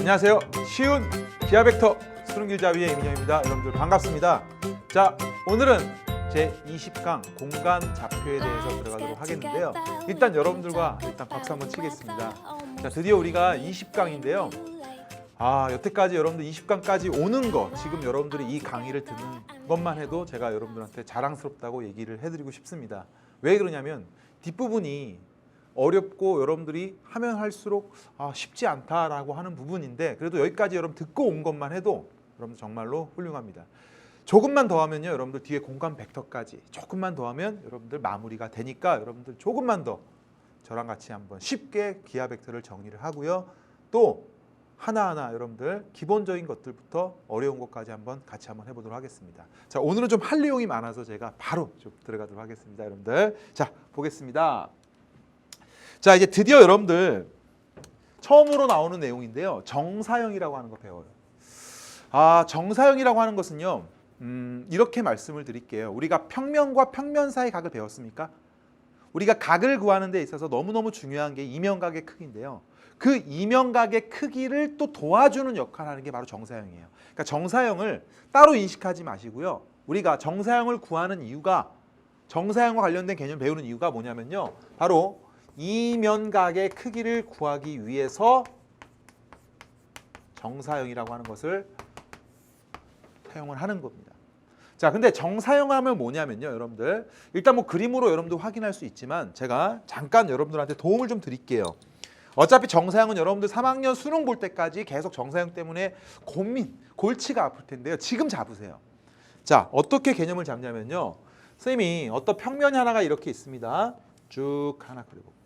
안녕하세요. 쉬운 기하 벡터 수능길잡이의 이민영입니다. 여러분들 반갑습니다. 자, 오늘은 제 20강 공간 좌표에 대해서 들어가도록 하겠는데요. 일단 여러분들과 박수 한번 치겠습니다. 자, 드디어 우리가 20강인데요. 여태까지 여러분들 20강까지 오는 거, 지금 여러분들이 이 강의를 듣는 것만 해도 제가 여러분들한테 자랑스럽다고 얘기를 해드리고 싶습니다. 왜 그러냐면 뒷부분이 어렵고 여러분들이 하면 할수록 쉽지 않다라고 하는 부분인데, 그래도 여기까지 여러분 듣고 온 것만 해도 여러분들 정말로 훌륭합니다. 조금만 더 하면요, 여러분들 뒤에 공간 벡터까지 조금만 더 하면 여러분들 마무리가 되니까 여러분들 조금만 더 저랑 같이 한번 쉽게 기하 벡터를 정리를 하고요. 또 하나하나 여러분들 기본적인 것들부터 어려운 것까지 같이 한번 해보도록 하겠습니다. 자, 오늘은 좀 할 내용이 많아서 제가 바로 좀 들어가도록 하겠습니다. 여러분들, 자, 보겠습니다. 자, 이제 드디어 여러분들 처음으로 나오는 내용인데요. 정사형이라고 하는 거 배워요. 정사형이라고 하는 것은요, 이렇게 말씀을 드릴게요. 우리가 평면과 평면 사이 각을 배웠습니까? 우리가 각을 구하는 데 있어서 너무너무 중요한 게 이면각의 크기인데요. 그 이면각의 크기를 또 도와주는 역할을 하는 게 바로 정사형이에요. 그러니까 정사형을 따로 인식하지 마시고요. 우리가 정사형을 구하는 이유가, 정사형과 관련된 개념을 배우는 이유가 뭐냐면요, 바로 이면각의 크기를 구하기 위해서 정사형이라고 하는 것을 사용을 하는 겁니다. 자, 근데 정사형 하면 뭐냐면요, 여러분들 일단 뭐 그림으로 여러분들 확인할 수 있지만 제가 잠깐 여러분들한테 도움을 좀 드릴게요. 어차피 정사형은 여러분들 3학년 수능 볼 때까지 계속 정사형 때문에 골치가 아플 텐데요. 지금 잡으세요. 자, 어떻게 개념을 잡냐면요, 선생님이 어떤 평면이 하나가 이렇게 있습니다. 쭉 하나 그려볼게요.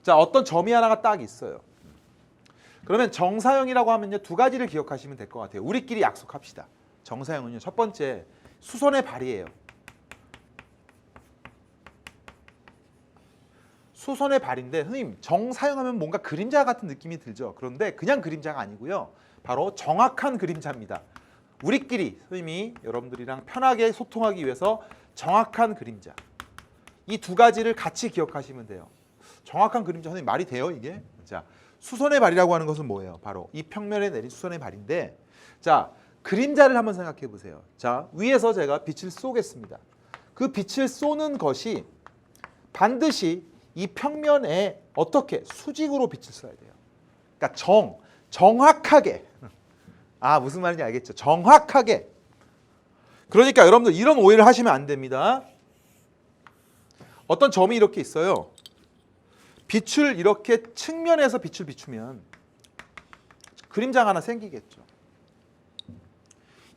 자, 어떤 점이 하나가 딱 있어요. 그러면 정사형이라고 하면요, 두 가지를 기억하시면 될 것 같아요. 우리끼리 약속합시다. 정사형은요, 첫 번째 수선의 발이에요. 수선의 발인데, 선생님 정사형 하면 뭔가 그림자 같은 느낌이 들죠. 그런데 그냥 그림자가 아니고요, 바로 정확한 그림자입니다. 우리끼리 선생님이 여러분들이랑 편하게 소통하기 위해서 정확한 그림자, 이 두 가지를 같이 기억하시면 돼요. 정확한 그림자, 선생님 말이 돼요 이게? 자, 수선의 발이라고 하는 것은 뭐예요? 바로 이 평면에 내린 수선의 발인데, 자, 그림자를 한번 생각해 보세요. 자, 위에서 제가 빛을 쏘겠습니다. 그 빛을 쏘는 것이 반드시 이 평면에 어떻게 수직으로 빛을 쏴야 돼요. 그러니까 정확하게. 무슨 말인지 알겠죠? 정확하게. 그러니까 여러분들 이런 오해를 하시면 안 됩니다. 어떤 점이 이렇게 있어요. 빛을 이렇게 측면에서 빛을 비추면 그림자가 하나 생기겠죠.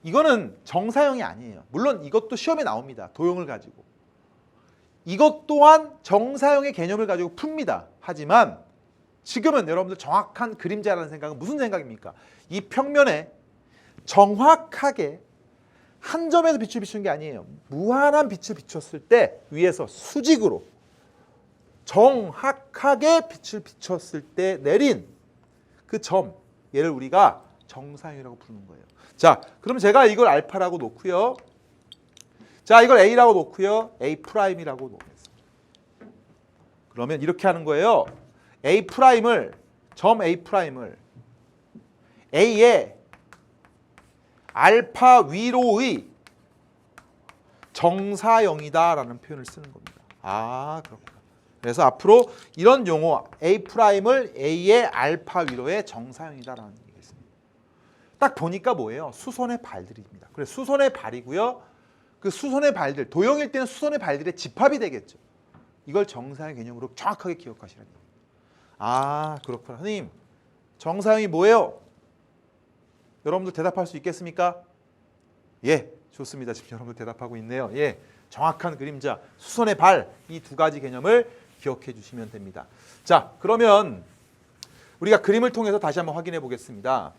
이거는 정사형이 아니에요. 물론 이것도 시험에 나옵니다. 도형을 가지고. 이것 또한 정사형의 개념을 가지고 풉니다. 하지만 지금은 여러분들 정확한 그림자라는 생각은 무슨 생각입니까? 이 평면에 정확하게 한 점에서 빛을 비추는 게 아니에요. 무한한 빛을 비췄을 때 위에서 수직으로 정확하게 빛을 비췄을 때 내린 그 점, 얘를 우리가 정사형이라고 부르는 거예요. 자, 그럼 제가 이걸 알파라고 놓고요. 자, 이걸 A라고 놓고요. A'이라고 놓겠습니다. 그러면 이렇게 하는 거예요. 점 A'을 A의 알파 위로의 정사형이다라는 표현을 쓰는 겁니다. 그렇구나. 그래서 앞으로 이런 용어 A'을 A의 알파 위로의 정사형이다라는 얘기겠습니다. 딱 보니까 뭐예요? 수선의 발들입니다. 그래서 수선의 발이고요. 그 수선의 발들, 도형일 때는 수선의 발들의 집합이 되겠죠. 이걸 정사형 개념으로 정확하게 기억하시라는 얘기예요. 그렇구나. 선생님, 정사형이 뭐예요? 여러분들 대답할 수 있겠습니까? 예, 좋습니다. 지금 여러분들 대답하고 있네요. 예, 정확한 그림자, 수선의 발, 이 두 가지 개념을 기억해 주시면 됩니다. 자, 그러면 우리가 그림을 통해서 다시 한번 확인해 보겠습니다.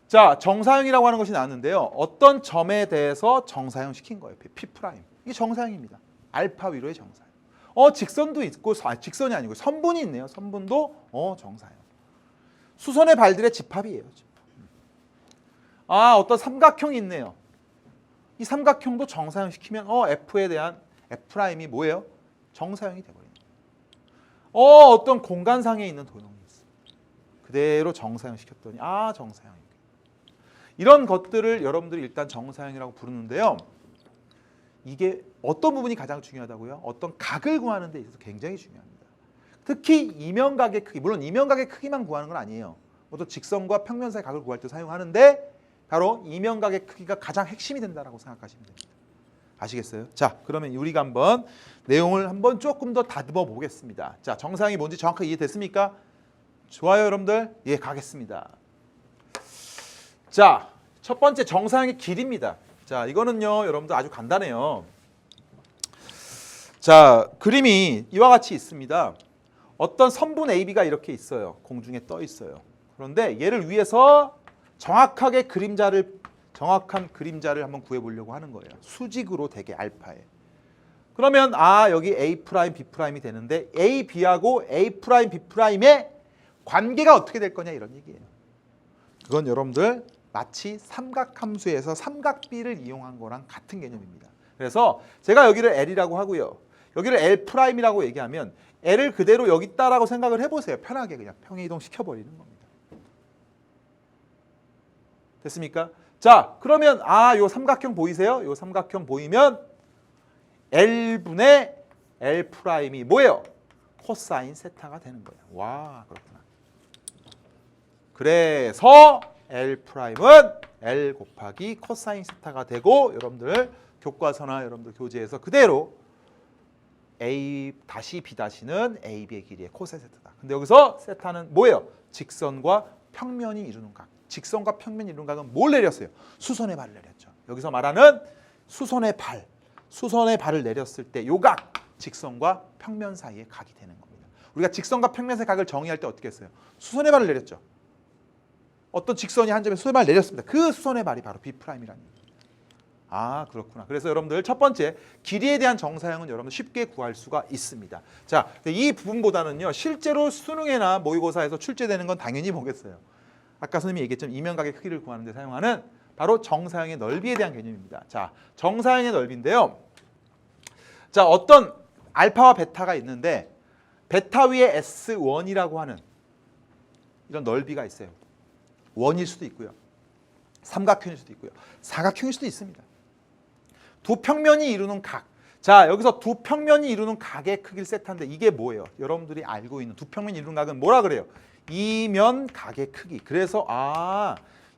자, 정사형이라고 하는 것이 나왔는데요. 어떤 점에 대해서 정사형 시킨 거예요. P'. 이게 정사형입니다. 알파 위로의 정사형. 직선도 있고, 직선이 아니고 선분이 있네요. 선분도 정사형. 수선의 발들의 집합이에요. 어떤 삼각형이 있네요. 이 삼각형도 정사형 시키면 F에 대한 F'이 뭐예요? 정사형이 돼버립니다. 어떤 공간상에 있는 도형이 있어. 그대로 정사형 시켰더니 정사형이에요. 이런 것들을 여러분들이 일단 정사형이라고 부르는데요. 이게 어떤 부분이 가장 중요하다고요? 어떤 각을 구하는 데 있어서 굉장히 중요합니다. 특히 이면각의 크기, 물론 이면각의 크기만 구하는 건 아니에요. 또 직선과 평면 사이 각을 구할 때 사용하는데 바로 이면각의 크기가 가장 핵심이 된다라고 생각하시면 됩니다. 아시겠어요? 자, 그러면 우리가 한번 내용을 한번 조금 더 다듬어 보겠습니다. 자, 정사형이 뭔지 정확하게 이해됐습니까? 좋아요, 여러분들. 예, 가겠습니다. 자, 첫 번째 정사형의 길이입니다. 자, 이거는요, 여러분들 아주 간단해요. 자, 그림이 이와 같이 있습니다. 어떤 선분 AB가 이렇게 있어요. 공중에 떠 있어요. 그런데 얘를 위해서 정확한 그림자를 한번 구해보려고 하는 거예요. 수직으로 되게 알파에. 그러면 여기 A', B'이 되는데 A, B하고 A', B'의 관계가 어떻게 될 거냐 이런 얘기예요. 그건 여러분들 마치 삼각함수에서 삼각비를 이용한 거랑 같은 개념입니다. 그래서 제가 여기를 L이라고 하고요. 여기를 L'이라고 얘기하면 L을 그대로 여기 있다라고 생각을 해보세요. 편하게 그냥 평행이동 시켜버리는 겁니다. 됐습니까? 자, 그러면 요 삼각형 보이세요? 요 삼각형 보이면 L분의 L'이 뭐예요? 코사인 세타가 되는 거예요. 와, 그렇구나. 그래서 L'은 L 곱하기 코사인 세타가 되고 여러분들 교과서나 여러분들 교재에서 그대로 A 다시 B 다시는 AB의 길이의 코사인 세타다. 근데 여기서 세타는 뭐예요? 직선과 평면이 이루는 각. 직선과 평면이 이루는 각은 뭘 내렸어요? 수선의 발을 내렸죠. 여기서 말하는 수선의 발을 내렸을 때 요 각, 직선과 평면 사이의 각이 되는 겁니다. 우리가 직선과 평면 사이의 각을 정의할 때 어떻게 했어요? 수선의 발을 내렸죠. 어떤 직선이 한 점에 수선의 발을 내렸습니다. 그 수선의 발이 바로 B'이라는 얘기입니다. 그렇구나. 그래서 여러분들 첫 번째 길이에 대한 정사형은 여러분들 쉽게 구할 수가 있습니다. 자, 이 부분보다는요. 실제로 수능이나 모의고사에서 출제되는 건 당연히 뭐겠어요? 아까 선생님이 얘기했지만 이면각의 크기를 구하는 데 사용하는 바로 정사형의 넓이에 대한 개념입니다. 자, 정사형의 넓이인데요. 자, 어떤 알파와 베타가 있는데 베타 위에 S1이라고 하는 이런 넓이가 있어요. 원일 수도 있고요. 삼각형일 수도 있고요. 사각형일 수도 있습니다. 두 평면이 이루는 각. 자, 여기서 두 평면이 이루는 각의 크기를 세타인데 이게 뭐예요? 여러분들이 알고 있는 두 평면이 이루는 각은 뭐라 그래요? 이면각의 크기. 그래서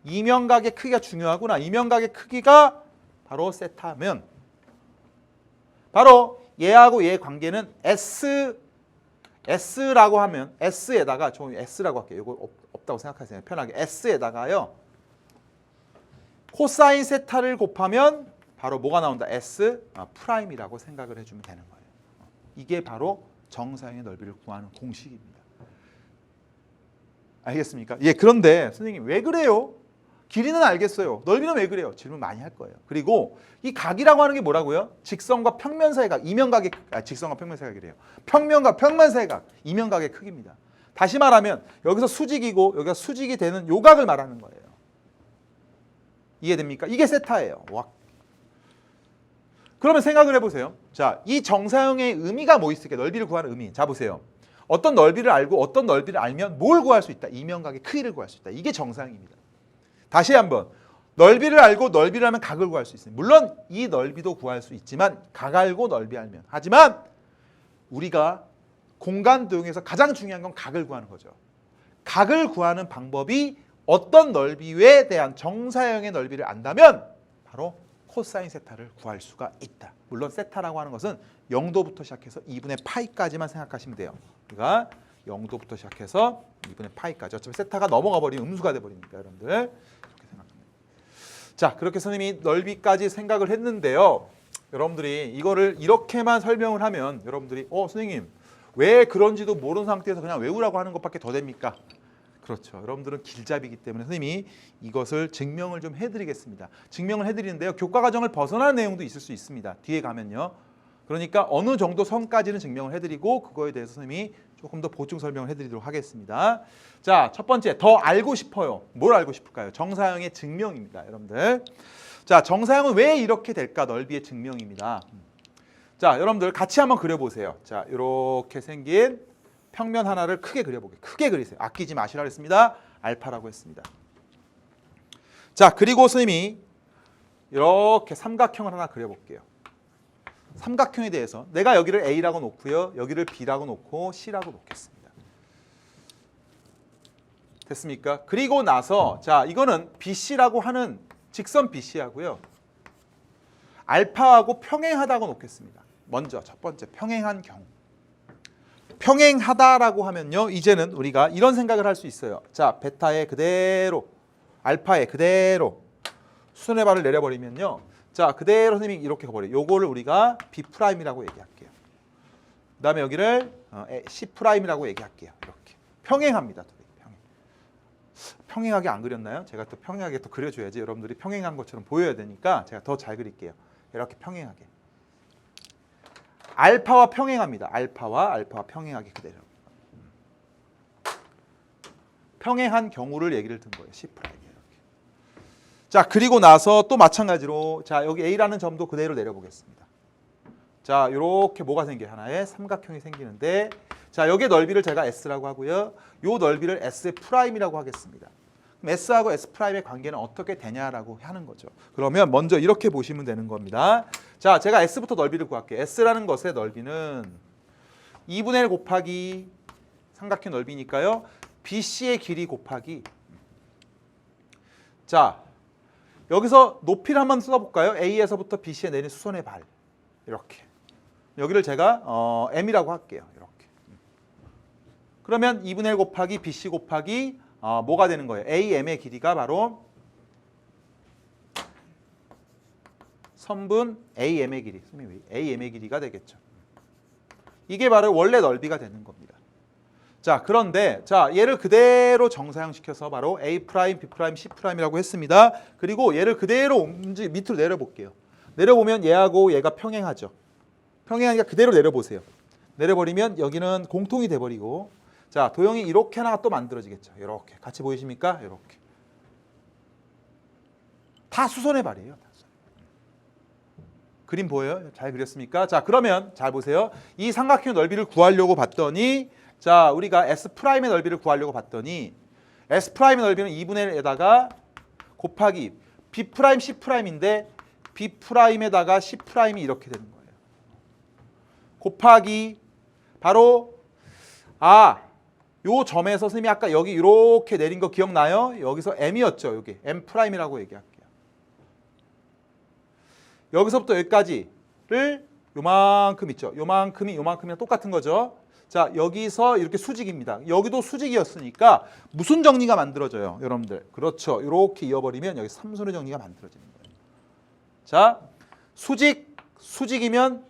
이면각의 크기가 중요하구나. 이면각의 크기가 바로 세타면 바로 얘하고 얘의 관계는 S라고 하면 S에다가 저 S라고 할게요. 이거 없다고 생각하세요. 편하게 S에다가요. 코사인 세타를 곱하면 바로 뭐가 나온다? S 프라임이라고 생각을 해주면 되는 거예요. 이게 바로 정사형의 넓이를 구하는 공식입니다. 알겠습니까? 예, 그런데 선생님 왜 그래요? 길이는 알겠어요. 넓이는 왜 그래요? 질문 많이 할 거예요. 그리고 이 각이라고 하는 게 뭐라고요? 직선과 평면 사이의 각, 이면각의 직선과 평면 사이의 각이래요. 평면과 평면 사이의 각, 이면각의 크기입니다. 다시 말하면 여기서 수직이고 여기가 수직이 되는 요 각을 말하는 거예요. 이해됩니까? 이게 세타예요. 와. 그러면 생각을 해보세요. 자, 이 정사형의 의미가 뭐 있을까요? 넓이를 구하는 의미. 자, 보세요. 어떤 넓이를 알고 어떤 넓이를 알면 뭘 구할 수 있다? 이면각의 크기를 구할 수 있다. 이게 정사형입니다. 다시 한번 넓이를 알고 넓이를 하면 각을 구할 수 있습니다. 물론 이 넓이도 구할 수 있지만 각 알고 넓이 알면. 하지만 우리가 공간 도형에서 가장 중요한 건 각을 구하는 거죠. 각을 구하는 방법이 어떤 넓이에 대한 정사형의 넓이를 안다면 바로 코사인 세타를 구할 수가 있다. 물론 세타라고 하는 것은 0도부터 시작해서 2분의 파이까지만 생각하시면 돼요. 우리가 0도부터 시작해서 2분의 파이까지. 어차피 세타가 넘어가 버리면 음수가 돼버리니까 여러분들 그렇게 생각합니다. 자, 그렇게 선생님이 넓이까지 생각을 했는데요. 여러분들이 이거를 이렇게만 설명을 하면 여러분들이 선생님 왜 그런지도 모르는 상태에서 그냥 외우라고 하는 것밖에 더 됩니까? 그렇죠. 여러분들은 길잡이기 때문에 선생님이 이것을 증명을 좀 해드리겠습니다. 증명을 해드리는데요. 교과 과정을 벗어나는 내용도 있을 수 있습니다. 뒤에 가면요. 그러니까 어느 정도 선까지는 증명을 해드리고 그거에 대해서 선생님이 조금 더 보충 설명을 해드리도록 하겠습니다. 자, 첫 번째 더 알고 싶어요. 뭘 알고 싶을까요? 정사형의 증명입니다. 여러분들. 자, 정사형은 왜 이렇게 될까? 넓이의 증명입니다. 자, 여러분들 같이 한번 그려보세요. 자, 이렇게 생긴 평면 하나를 크게 그려보게. 크게 그리세요. 아끼지 마시라 그랬습니다. 알파라고 했습니다. 자, 그리고 선생님이 이렇게 삼각형을 하나 그려볼게요. 삼각형에 대해서 내가 여기를 A라고 놓고요. 여기를 B라고 놓고 C라고 놓겠습니다. 됐습니까? 그리고 나서 자, 이거는 BC라고 하는 직선 BC하고요. 알파하고 평행하다고 놓겠습니다. 먼저 첫 번째 평행한 경우. 평행하다라고 하면요. 이제는 우리가 이런 생각을 할 수 있어요. 자, 베타에 그대로 알파에 그대로 수선의 발을 내려버리면요. 자, 그대로 선생님이 이렇게 가버려요. 요거를 우리가 B'이라고 얘기할게요. 그 다음에 여기를 C'이라고 얘기할게요. 이렇게. 평행합니다. 평행하게 안 그렸나요? 제가 또 평행하게 또 그려줘야지 여러분들이 평행한 것처럼 보여야 되니까 제가 더 잘 그릴게요. 이렇게 평행하게. 알파와 평행합니다. 알파와 평행하게 그대로. 평행한 경우를 얘기를 든 거예요. C'. 자, 그리고 나서 또 마찬가지로 자, 여기 A라는 점도 그대로 내려보겠습니다. 자, 이렇게 뭐가 생겨요? 하나의 삼각형이 생기는데 자, 여기의 넓이를 제가 S라고 하고요. 요 넓이를 S'I라고 하겠습니다. 그럼 S하고 S'의 관계는 어떻게 되냐라고 하는 거죠. 그러면 먼저 이렇게 보시면 되는 겁니다. 자, 제가 S부터 넓이를 구할게요. S라는 것의 넓이는 2분의 1 곱하기 삼각형 넓이니까요. BC의 길이 곱하기 자, 여기서 높이를 한번 써볼까요? A에서부터 BC에 내린 수선의 발 이렇게 여기를 제가 M이라고 할게요. 이렇게 그러면 2분의 1 곱하기 BC 곱하기 뭐가 되는 거예요? AM의 길이가 바로 선분 AM의 길이 AM의 길이가 되겠죠. 이게 바로 원래 넓이가 되는 겁니다. 자, 그런데 자, 얘를 그대로 정사형시켜서 바로 A', B', C'이라고 했습니다. 그리고 얘를 그대로 밑으로 내려볼게요. 내려보면 얘하고 얘가 평행하죠. 평행하니까 그대로 내려보세요. 내려버리면 여기는 공통이 돼버리고 자, 도형이 이렇게 하나가 또 만들어지겠죠. 이렇게 같이 보이십니까? 이렇게 다 수선의 발이에요. 그림 보여요? 잘 그렸습니까? 자, 그러면 잘 보세요. 이 삼각형 넓이를 구하려고 봤더니 자, 우리가 S'의 넓이를 구하려고 봤더니 S'의 넓이는 2분의 1에다가 곱하기 B', C'인데 B'에다가 C'이 이렇게 되는 거예요. 곱하기 바로 요 점에서 선생님이 아까 여기 이렇게 내린 거 기억나요? 여기서 M이었죠. 여기 M'이라고 얘기할게요. 여기서부터 여기까지를 요만큼 있죠. 요만큼이랑 똑같은 거죠. 자, 여기서 이렇게 수직입니다. 여기도 수직이었으니까 무슨 정리가 만들어져요? 여러분들. 그렇죠. 이렇게 이어버리면 여기 삼선의 정리가 만들어지는 거예요. 자, 수직이면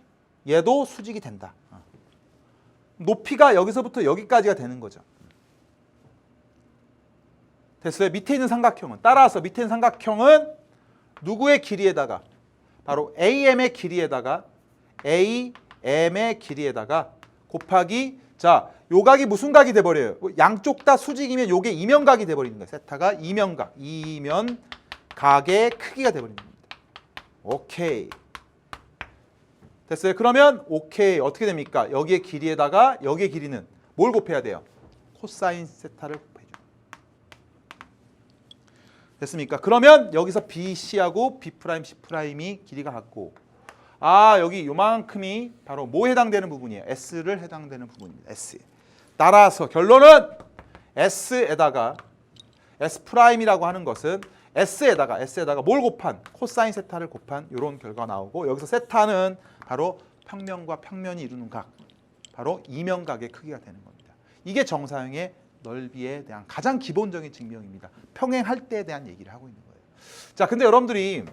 얘도 수직이 된다. 높이가 여기서부터 여기까지가 되는 거죠. 됐어요? 밑에 있는 삼각형은 따라서 밑에 있는 삼각형은 누구의 길이에다가 바로 AM의 길이에다가 AM의 길이에다가 곱하기 자, 요 각이 무슨 각이 돼 버려요? 양쪽 다 수직이면 요게 이면각이 돼 버리는 거예요. 세타가 이면각의 크기가 돼 버리는 겁니다. 오케이. 됐어요? 그러면 오케이. 어떻게 됩니까? 여기의 길이에다가 여기의 길이는 뭘 곱해야 돼요? 코사인 세타를 곱해줘. 됐습니까? 그러면 여기서 BC하고 B', C'이 길이가 같고 여기 요만큼이 바로 뭐에 해당되는 부분이에요? S를 해당되는 부분입니다. S. 따라서 결론은 S에다가 S'이라고 하는 것은 S에다가 뭘 곱한? 코사인 세타를 곱한 이런 결과가 나오고 여기서 세타는 바로 평면과 평면이 이루는 각, 바로 이면각의 크기가 되는 겁니다. 이게 정사형의 넓이에 대한 가장 기본적인 증명입니다. 평행할 때에 대한 얘기를 하고 있는 거예요. 자, 근데 여러분들이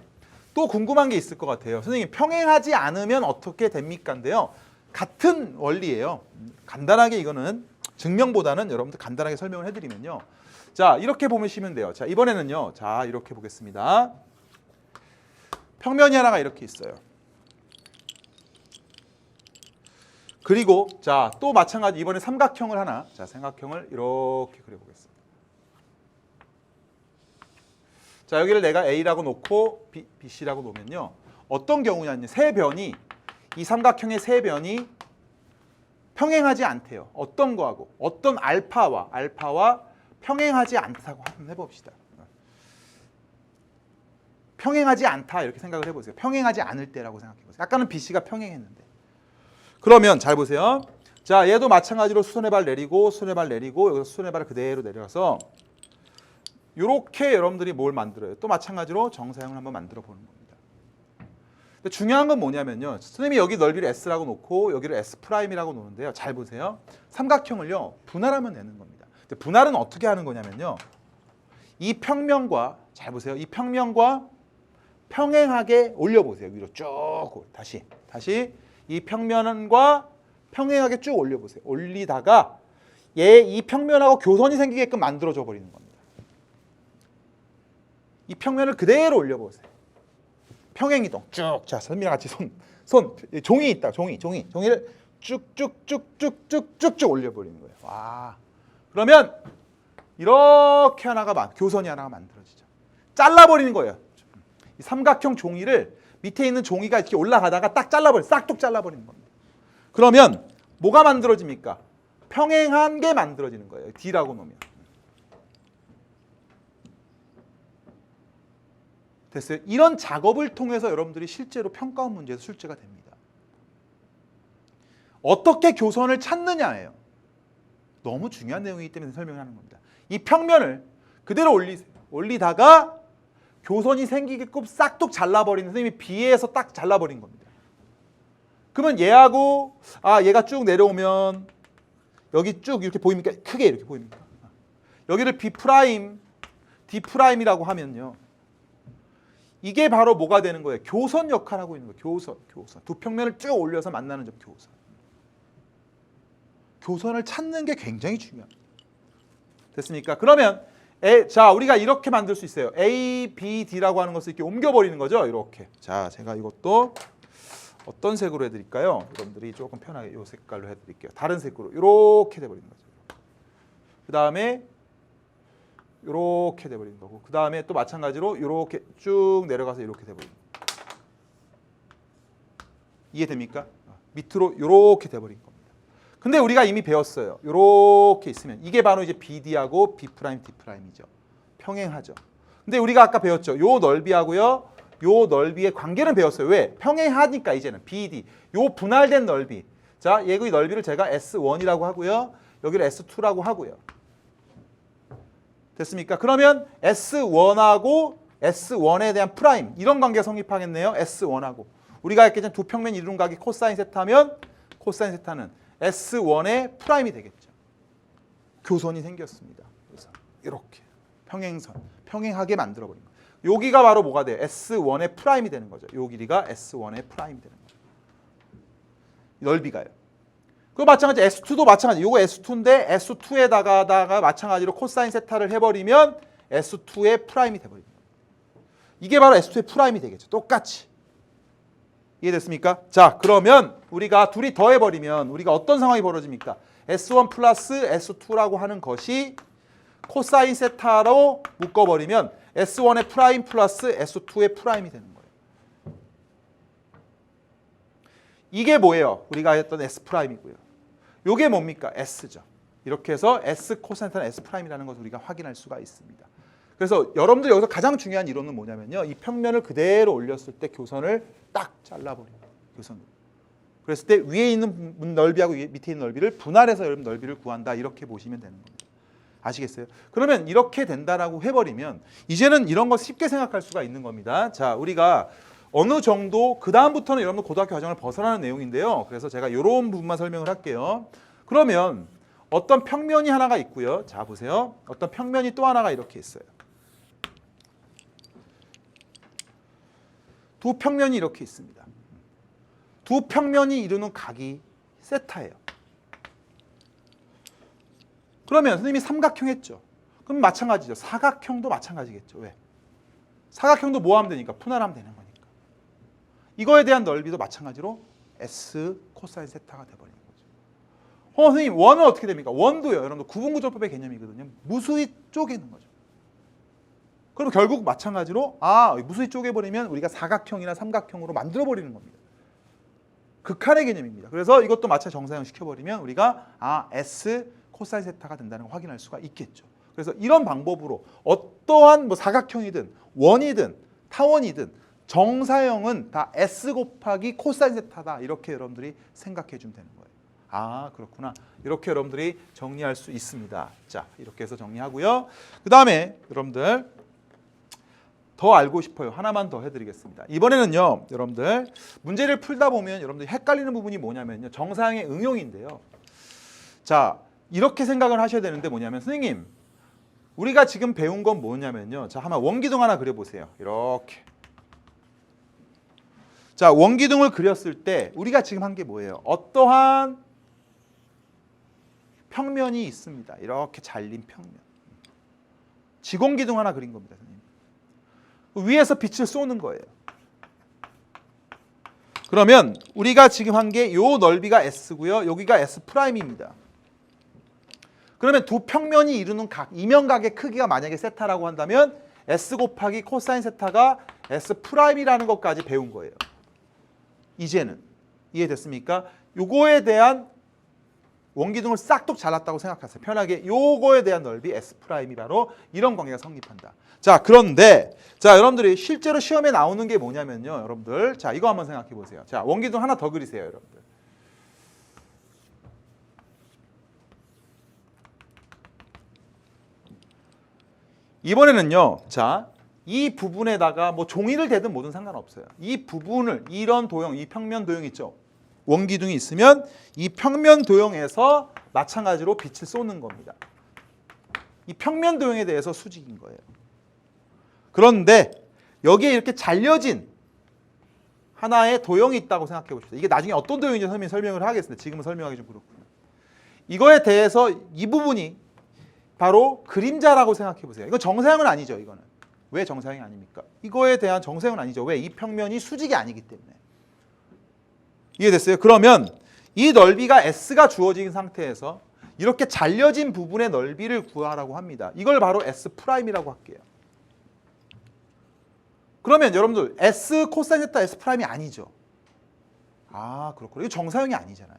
또 궁금한 게 있을 것 같아요. 선생님, 평행하지 않으면 어떻게 됩니까?인데요. 같은 원리예요. 간단하게 이거는 증명보다는 여러분들 간단하게 설명을 해드리면요. 자, 이렇게 보시면 돼요. 자, 이번에는요. 자, 이렇게 보겠습니다. 평면이 하나가 이렇게 있어요. 그리고 자, 또 마찬가지 이번에 삼각형을 하나, 자, 삼각형을 이렇게 그려보겠습니다. 자, 여기를 내가 A라고 놓고 BC라고 놓으면요. 어떤 경우냐면 세 변이 이 삼각형의 세 변이 평행하지 않대요. 어떤 거하고? 어떤 알파와 평행하지 않다고 한번 해봅시다. 평행하지 않다 이렇게 생각을 해보세요. 평행하지 않을 때라고 생각해보세요. 아까는 BC가 평행했는데. 그러면 잘 보세요. 자, 얘도 마찬가지로 수선의 발 내리고 수선의 발 내리고 여기서 수선의 발을 그대로 내려서 이렇게 여러분들이 뭘 만들어요? 또 마찬가지로 정사형을 한번 만들어 보는 겁니다. 근데 중요한 건 뭐냐면요. 선생님이 여기 넓이를 S라고 놓고 여기를 S'이라고 놓는데요. 잘 보세요. 삼각형을요. 분할하면 되는 겁니다. 근데 분할은 어떻게 하는 거냐면요. 이 평면과 잘 보세요. 이 평면과 평행하게 올려보세요. 위로 쭉 다시 이 평면과 평행하게 쭉 올려보세요. 올리다가 이 평면하고 교선이 생기게끔 만들어줘 버리는 겁니다. 이 평면을 그대로 올려보세요. 평행이동 쭉. 자, 선생님이랑 같이 종이 있다. 종이를 쭉쭉쭉쭉쭉쭉 올려버리는 거예요. 와. 그러면 이렇게 교선이 하나가 만들어지죠. 잘라버리는 거예요. 이 삼각형 종이를 밑에 있는 종이가 이렇게 올라가다가 딱 싹둑 잘라버리는 겁니다. 그러면 뭐가 만들어집니까? 평행한 게 만들어지는 거예요. D라고 놓으면. 됐어요? 이런 작업을 통해서 여러분들이 실제로 평가원 문제에서 출제가 됩니다. 어떻게 교선을 찾느냐예요. 너무 중요한 내용이기 때문에 설명을 하는 겁니다. 이 평면을 그대로 올리세요. 올리다가 교선이 생기게끔 싹둑 잘라버리는 선생님이 B에서 딱 잘라버린 겁니다. 그러면 얘하고 얘가 쭉 내려오면 여기 쭉 이렇게 보입니까? 크게 이렇게 보입니까? 여기를 B', D'이라고 하면요. 이게 바로 뭐가 되는 거예요? 교선 역할을 하고 있는 거예요. 교선. 두 평면을 쭉 올려서 만나는 점 교선. 교선을 찾는 게 굉장히 중요합니다. 됐습니까? 그러면 자, 우리가 이렇게 만들 수 있어요. A, B, D라고 하는 것을 이렇게 옮겨버리는 거죠. 이렇게. 자, 제가 이것도 어떤 색으로 해드릴까요? 여러분들이 조금 편하게 이 색깔로 해드릴게요. 다른 색으로 이렇게 돼버리는 거죠. 그 다음에 이렇게 돼버리는 거고, 그 다음에 또 마찬가지로 이렇게 쭉 내려가서 이렇게 돼버리는 거예요. 이해됩니까? 밑으로 이렇게 돼버린 겁니다. 근데 우리가 이미 배웠어요. 이렇게 있으면 이게 바로 이제 BD하고 B', D'이죠. 평행하죠. 근데 우리가 아까 배웠죠. 요 넓이하고요, 요 넓이의 관계는 배웠어요. 왜? 평행하니까 이제는 BD. 요 분할된 넓이. 자, 여기 넓이를 제가 S1이라고 하고요. 여기를 S2라고 하고요. 됐습니까? 그러면 S1하고 S1에 대한 프라임 이런 관계가 성립하겠네요. S1하고 우리가 했겠죠. 두 평면이 이루는 각이 코사인 세타면 코사인 세타는 S1의 프라임이 되겠죠. 교선이 생겼습니다. 그래서 이렇게 평행선, 평행하게 만들어버린 거예요. 여기가 바로 뭐가 돼요? S1의 프라임이 되는 거죠. 요 길이가 S1의 프라임이 되는 거죠. 넓이가요. 그 마찬가지 S2도 마찬가지. 요거 S2인데 S2에다가 마찬가지로 코사인 세타를 해버리면 S2의 프라임이 돼버립니다. 이게 바로 S2의 프라임이 되겠죠. 똑같이. 이해됐습니까? 자, 그러면 우리가 둘이 더해버리면 우리가 어떤 상황이 벌어집니까? S1 플러스 S2라고 하는 것이 코사인 세타로 묶어버리면 S1의 프라임 플러스 S2의 프라임이 되는 거예요. 이게 뭐예요? 우리가 했던 S 프라임이고요. 요게 뭡니까? S죠. 이렇게 해서 S 코사인 세타는 S 프라임이라는 것을 우리가 확인할 수가 있습니다. 그래서 여러분들 여기서 가장 중요한 이론은 뭐냐면요. 이 평면을 그대로 올렸을 때 교선을 딱 잘라버립니다. 교선으로. 그랬을 때 위에 있는 넓이하고 밑에 있는 넓이를 분할해서 여러분 넓이를 구한다. 이렇게 보시면 되는 겁니다. 아시겠어요? 그러면 이렇게 된다라고 해버리면 이제는 이런 거 쉽게 생각할 수가 있는 겁니다. 자, 우리가 어느 정도 그 다음부터는 여러분 고등학교 과정을 벗어나는 내용인데요. 그래서 제가 이런 부분만 설명을 할게요. 그러면 어떤 평면이 하나가 있고요. 자, 보세요. 어떤 평면이 또 하나가 이렇게 있어요. 두 평면이 이렇게 있습니다. 두 평면이 이루는 각이 세타예요. 그러면 선생님이 삼각형 했죠. 그럼 마찬가지죠. 사각형도 마찬가지겠죠. 왜? 사각형도 뭐 하면 되니까? 분할하면 되는 거니까. 이거에 대한 넓이도 마찬가지로 S 코사인 세타가 돼버리는 거죠. 선생님, 원은 어떻게 됩니까? 원도요. 여러분들 구분구조법의 개념이거든요. 무수히 쪼개는 거죠. 그럼 결국 마찬가지로 무수히 쪼개버리면 우리가 사각형이나 삼각형으로 만들어버리는 겁니다. 극한의 개념입니다. 그래서 이것도 마찬가지 정사형 시켜버리면 우리가 S 코사인 세타가 된다는 걸 확인할 수가 있겠죠. 그래서 이런 방법으로 어떠한 뭐 사각형이든 원이든 타원이든 정사형은 다 S 곱하기 코사인 세타다. 이렇게 여러분들이 생각해 주면 되는 거예요. 아, 그렇구나. 이렇게 여러분들이 정리할 수 있습니다. 자, 이렇게 해서 정리하고요. 그 다음에 여러분들 더 알고 싶어요. 하나만 더 해드리겠습니다. 이번에는요, 여러분들 문제를 풀다 보면 여러분들이 헷갈리는 부분이 뭐냐면요, 정사형의 응용인데요. 자, 이렇게 생각을 하셔야 되는데 뭐냐면, 선생님, 우리가 지금 배운 건 뭐냐면요, 자, 한번 원기둥 하나 그려보세요. 이렇게. 자, 원기둥을 그렸을 때 우리가 지금 한 게 뭐예요? 어떠한 평면이 있습니다. 이렇게 잘린 평면. 지공기둥 하나 그린 겁니다, 선생님. 위에서 빛을 쏘는 거예요. 그러면 우리가 지금 한 게 요 넓이가 S고요. 여기가 S'입니다. 그러면 두 평면이 이루는 각, 이면각의 크기가 만약에 세타라고 한다면 S 곱하기 코사인 세타가 S'이라는 것까지 배운 거예요. 이제는 이해됐습니까? 요거에 대한 원기둥을 싹둑 잘랐다고 생각하세요. 편하게 요거에 대한 넓이 S'이 바로 이런 관계가 성립한다. 자, 그런데 자, 여러분들이 실제로 시험에 나오는 게 뭐냐면요. 여러분들, 자, 이거 한번 생각해 보세요. 자, 원기둥 하나 더 그리세요, 여러분들. 이번에는요. 자, 이 부분에다가 뭐 종이를 대든 뭐든 상관없어요. 이 부분을 이런 도형, 이 평면 도형 있죠. 원기둥이 있으면 이 평면 도형에서 마찬가지로 빛을 쏘는 겁니다. 이 평면 도형에 대해서 수직인 거예요. 그런데 여기에 이렇게 잘려진 하나의 도형이 있다고 생각해 보십시오. 이게 나중에 어떤 도형인지 설명을 하겠습니다. 지금은 설명하기 좀 그렇고요. 이거에 대해서 이 부분이 바로 그림자라고 생각해 보세요. 이건 정사형은 아니죠. 이거는. 왜 정사형이 아닙니까? 이거에 대한 정사형은 아니죠. 왜? 이 평면이 수직이 아니기 때문에. 이해됐어요? 그러면 이 넓이가 S가 주어진 상태에서 이렇게 잘려진 부분의 넓이를 구하라고 합니다. 이걸 바로 S'이라고 할게요. 그러면 여러분들 S 코사인 세타 S'이 아니죠. 아, 그렇구나. 이거 정사형이 아니잖아요.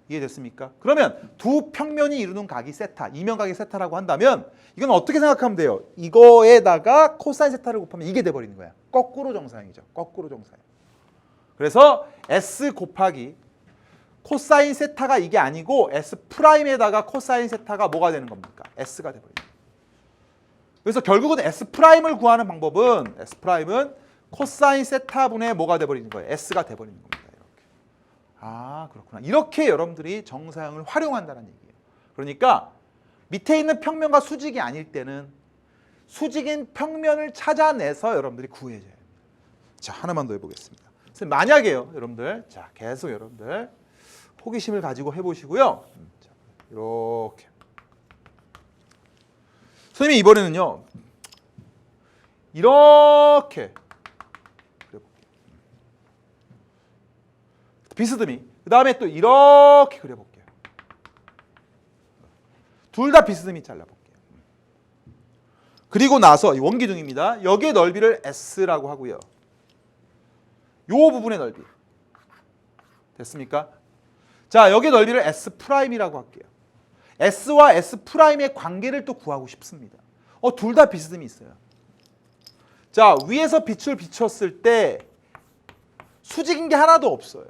이해됐습니까? 그러면 두 평면이 이루는 각이 세타, 이면각이 세타라고 한다면 이건 어떻게 생각하면 돼요? 이거에다가 코사인 세타를 곱하면 이게 돼버리는 거야. 거꾸로 정사형이죠. 거꾸로 정사형. 그래서 S 곱하기 코사인 세타가 이게 아니고 S'에다가 코사인 세타가 뭐가 되는 겁니까? S가 돼버리는 거예요. 그래서 결국은 S'을 구하는 방법은 S'은 코사인 세타분의 뭐가 돼버리는 거예요? S가 돼버리는 겁니다. 이렇게. 아, 그렇구나. 이렇게 여러분들이 정사형을 활용한다는 얘기예요. 그러니까 밑에 있는 평면과 수직이 아닐 때는 수직인 평면을 찾아내서 여러분들이 구해줘야 됩니다. 자, 하나만 더 해보겠습니다. 만약에요, 여러분들. 자, 계속 여러분들 호기심을 가지고 해보시고요. 자, 이렇게. 선생님이 이번에는요, 이렇게 그려볼게요. 비스듬히. 그 다음에 또 이렇게 그려볼게요. 둘 다 비스듬히 잘라볼게요. 그리고 나서 원기둥입니다. 여기의 넓이를 S라고 하고요. 요 부분의 넓이. 됐습니까? 자, 여기 넓이를 S'이라고 할게요. S와 S'의 관계를 또 구하고 싶습니다. 둘 다 비스듬히 있어요. 자, 위에서 빛을 비췄을 때 수직인 게 하나도 없어요.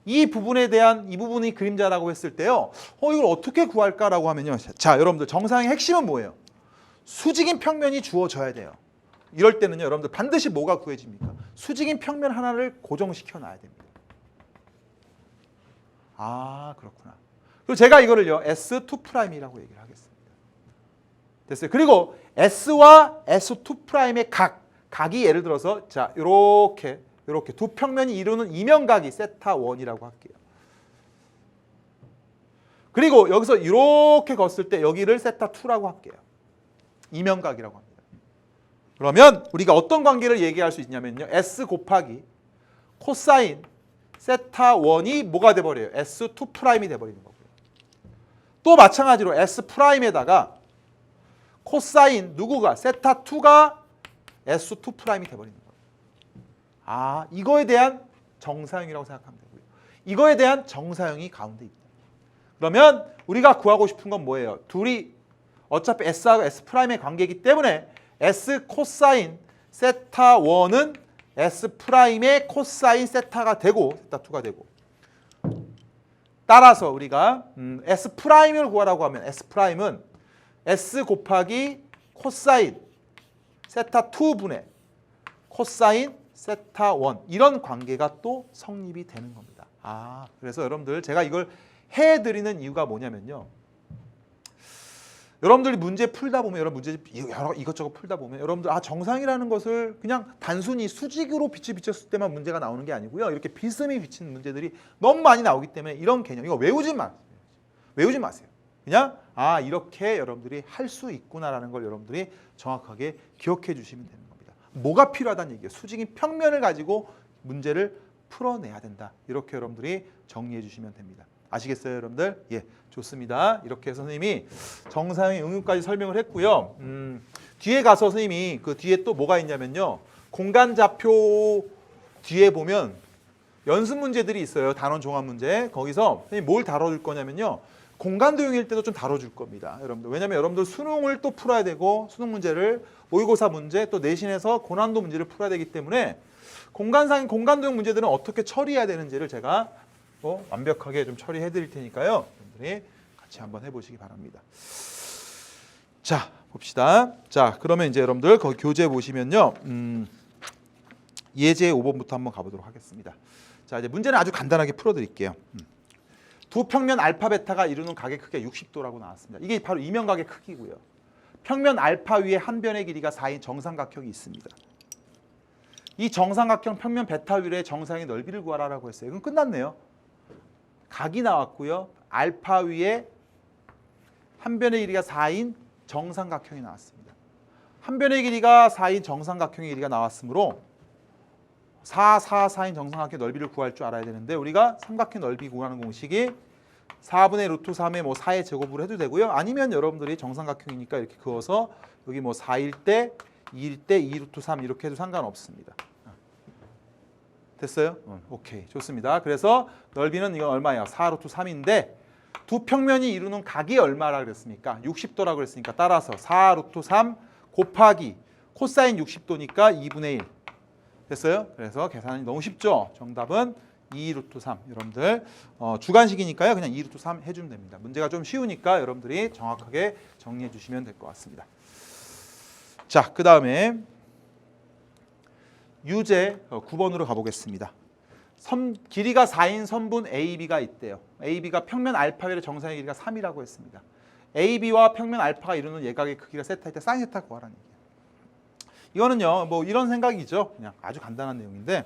이 부분에 대한 이 부분이 그림자라고 했을 때요. 이걸 어떻게 구할까라고 하면요. 자, 여러분들 정사형의 핵심은 뭐예요? 수직인 평면이 주어져야 돼요. 이럴 때는요, 여러분들 반드시 뭐가 구해집니까? 수직인 평면 하나를 고정시켜 놔야 됩니다. 아, 그렇구나. 그리고 제가 이거를요, S2'이라고 얘기를 하겠습니다. 됐어요. 그리고 S와 S2'의 각이 예를 들어서 자, 이렇게 두 평면이 이루는 이면각이 세타 1이라고 할게요. 그리고 여기서 이렇게 걷을 때 여기를 세타 2라고 할게요. 이면각이라고 합니다. 그러면 우리가 어떤 관계를 얘기할 수 있냐면요. S 곱하기 코사인 세타 1이 뭐가 돼버려요? S2'이 돼버리는 거고요. 또 마찬가지로 S'에다가 코사인 누구가? 세타 2가 S2'이 돼버리는 거예요. 아, 이거에 대한 정사형이라고 생각하면 되고요. 이거에 대한 정사형이 가운데 있다. 그러면 우리가 구하고 싶은 건 뭐예요? 둘이 어차피 S하고 S'의 관계이기 때문에 S 코사인 세타 1은 S'의 코사인 세타가 되고 세타 2가 되고, 따라서 우리가 S'을 구하라고 하면 S'은 S 곱하기 코사인 세타 2분의 코사인 세타 1 이런 관계가 또 성립이 되는 겁니다. 아, 그래서 여러분들 제가 이걸 해드리는 이유가 뭐냐면요. 여러분들이 문제 풀다 보면 여러 문제 이것저것 풀다 보면 여러분들 정상이라는 것을 그냥 단순히 수직으로 빛을 비쳤을 때만 문제가 나오는 게 아니고요. 이렇게 비스듬히 비치는 문제들이 너무 많이 나오기 때문에 이런 개념 이거 외우지 마세요. 그냥 이렇게 여러분들이 할 수 있구나라는 걸 여러분들이 정확하게 기억해 주시면 되는 겁니다. 뭐가 필요하다는 얘기예요. 수직인 평면을 가지고 문제를 풀어내야 된다. 이렇게 여러분들이 정리해 주시면 됩니다. 아시겠어요, 여러분들? 예, 좋습니다. 이렇게 해서 선생님이 정사형의 응용까지 설명을 했고요. 뒤에 가서 선생님이 그 뒤에 또 뭐가 있냐면요. 공간좌표 뒤에 보면 연습 문제들이 있어요. 단원 종합 문제. 거기서 선생님이 뭘 다뤄줄 거냐면요. 공간도형일 때도 좀 다뤄줄 겁니다, 여러분들. 왜냐하면 여러분들 수능을 또 풀어야 되고 수능 문제를 모의고사 문제 또 내신에서 고난도 문제를 풀어야 되기 때문에 공간도형 문제들은 어떻게 처리해야 되는지를 제가 완벽하게 좀 처리해 드릴 테니까요. 여러분들이 같이 한번 해보시기 바랍니다. 자, 봅시다. 자, 그러면 이제 여러분들 거기 교재 보시면요. 예제 5번부터 한번 가보도록 하겠습니다. 자, 이제 문제는 아주 간단하게 풀어드릴게요. 두 평면 알파 베타가 이루는 각의 크기가 60도라고 나왔습니다. 이게 바로 이면각의 크기고요. 평면 알파 위에 한 변의 길이가 4인 정삼각형이 있습니다. 이 정삼각형 평면 베타 위의 정상의 넓이를 구하라고 했어요. 이건 끝났네요. 각이 나왔고요. 알파 위에 한 변의 길이가 4인 정삼각형이 나왔습니다. 한 변의 길이가 4인 정삼각형의 길이가 나왔으므로 4인 정삼각형 넓이를 구할 줄 알아야 되는데 우리가 삼각형 넓이 구하는 공식이 4분의 루트 3의 4의 제곱으로 해도 되고요. 아니면 여러분들이 정삼각형이니까 이렇게 그어서 여기 4일 때 2일 때 2 루트 3 이렇게 해도 상관없습니다. 됐어요? 오케이, 좋습니다. 그래서 넓이는 이건 얼마예요? 4 루트 3인데 두 평면이 이루는 각이 얼마라 그랬습니까? 60도라고 그랬으니까 따라서 4 루트 3 곱하기 코사인 60도니까 2분의 1 됐어요? 그래서 계산이 너무 쉽죠? 정답은 2 루트 3 여러분들 주관식이니까요. 그냥 2 루트 3 해주면 됩니다. 문제가 좀 쉬우니까 여러분들이 정확하게 정리해 주시면 될 것 같습니다. 자, 그 다음에 유제 9번으로 가보겠습니다. 길이가 4인 선분 AB가 있대요. AB가 평면 알파의 정상의 길이가 3이라고 했습니다. AB와 평면 알파가 이루는 예각의 크기가 세타일 때 사인 세타 구하라는 얘기예요. 이거는요, 이런 생각이죠. 그냥 아주 간단한 내용인데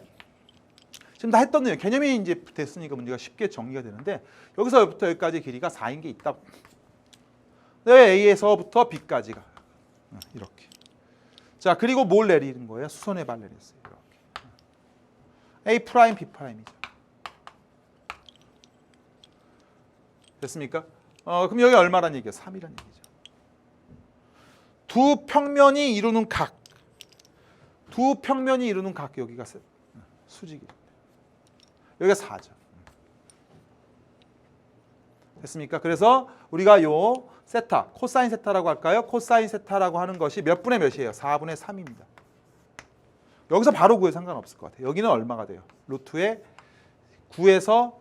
지금 다 했던 내용, 개념이 이제 됐으니까 문제가 쉽게 정리가 되는데 여기서부터 여기까지 길이가 4인 게 있다. 네, A에서부터 B까지가 이렇게. 자, 그리고 뭘 내리는 거예요? 수선의 발 내렸어요. 이렇게. A 프라임, B 프라임이죠. 됐습니까? 그럼 여기 얼마란 얘기예요? 3이란 얘기죠. 두 평면이 이루는 각. 두 평면이 이루는 각 여기가 수직이. 여기가 4죠. 됐습니까? 그래서 우리가 요 세타, 코사인 세타라고 할까요? 코사인 세타라고 하는 것이 몇 분의 몇이에요? 4분의 3입니다. 여기서 바로 구해 상관없을 것 같아요. 여기는 얼마가 돼요? 루트에 9에서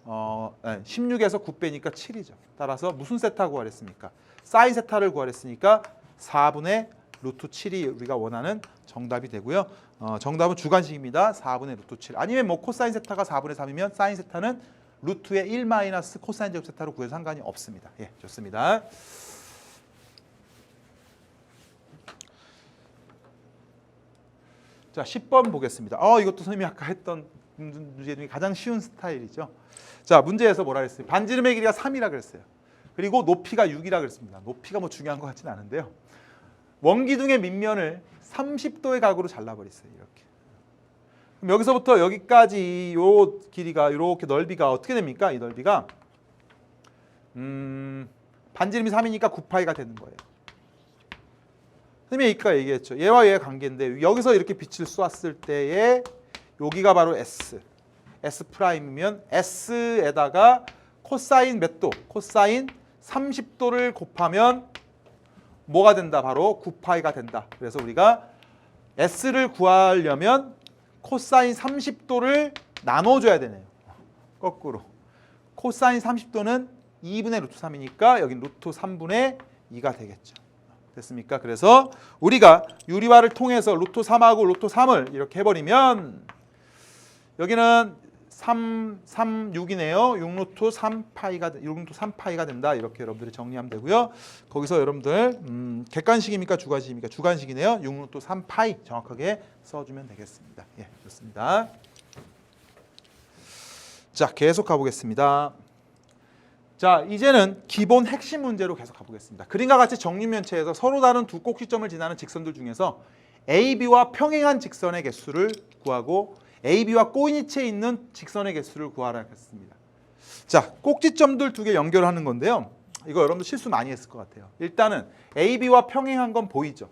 16에서 9 빼니까 7이죠. 따라서 무슨 세타 구하랬습니까? 사인 세타를 구하랬으니까 4분의 루트 7이 우리가 원하는 정답이 되고요. 정답은 주관식입니다. 4분의 루트 7. 아니면 코사인 세타가 4분의 3이면 사인 세타는 루트의 1 마이너스 코사인 제곱 세타로 구해도 상관이 없습니다. 예, 좋습니다. 자, 10번 보겠습니다. 이것도 선생님이 아까 했던 문제 중에 가장 쉬운 스타일이죠. 자, 문제에서 뭐라 그랬어요? 반지름의 길이가 3이라 그랬어요. 그리고 높이가 6이라 그랬습니다. 높이가 중요한 것 같지는 않은데요. 원기둥의 밑면을 30도의 각으로 잘라버렸어요. 이렇게. 그럼 여기서부터 여기까지 요 길이가 이렇게 넓이가 어떻게 됩니까? 이 넓이가 반지름이 3이니까 9파이가 되는 거예요. 선생님이 아까 얘기했죠. 얘와 얘의 관계인데 여기서 이렇게 빛을 쏘았을 때의 여기가 바로 S. S 프라임이면 S에다가 코사인 몇 도? 코사인 30도를 곱하면 뭐가 된다? 바로 9파이가 된다. 그래서 우리가 S를 구하려면 코사인 30도를 나눠줘야 되네요. 거꾸로. 코사인 30도는 2분의 루트 3이니까 여기 루트 3분의 2가 되겠죠. 됐습니까? 그래서 우리가 유리화를 통해서 루트 3하고 루트 3을 이렇게 해버리면 여기는 6이네요. 6루트 3파이가 된다. 이렇게 여러분들이 정리하면 되고요. 거기서 여러분들 객관식입니까? 주관식입니까? 주관식이네요. 6루트 3파이 정확하게 써주면 되겠습니다. 예, 좋습니다. 자, 계속 가보겠습니다. 자, 이제는 기본 핵심 문제로 계속 가보겠습니다. 그림과 같이 정육면체에서 서로 다른 두 꼭지점을 지나는 직선들 중에서 AB와 평행한 직선의 개수를 구하고 AB와 꼬인위치에 있는 직선의 개수를 구하라 했습니다. 자, 꼭지점들 두 개 연결하는 건데요. 이거 여러분들 실수 많이 했을 것 같아요. 일단은 AB와 평행한 건 보이죠?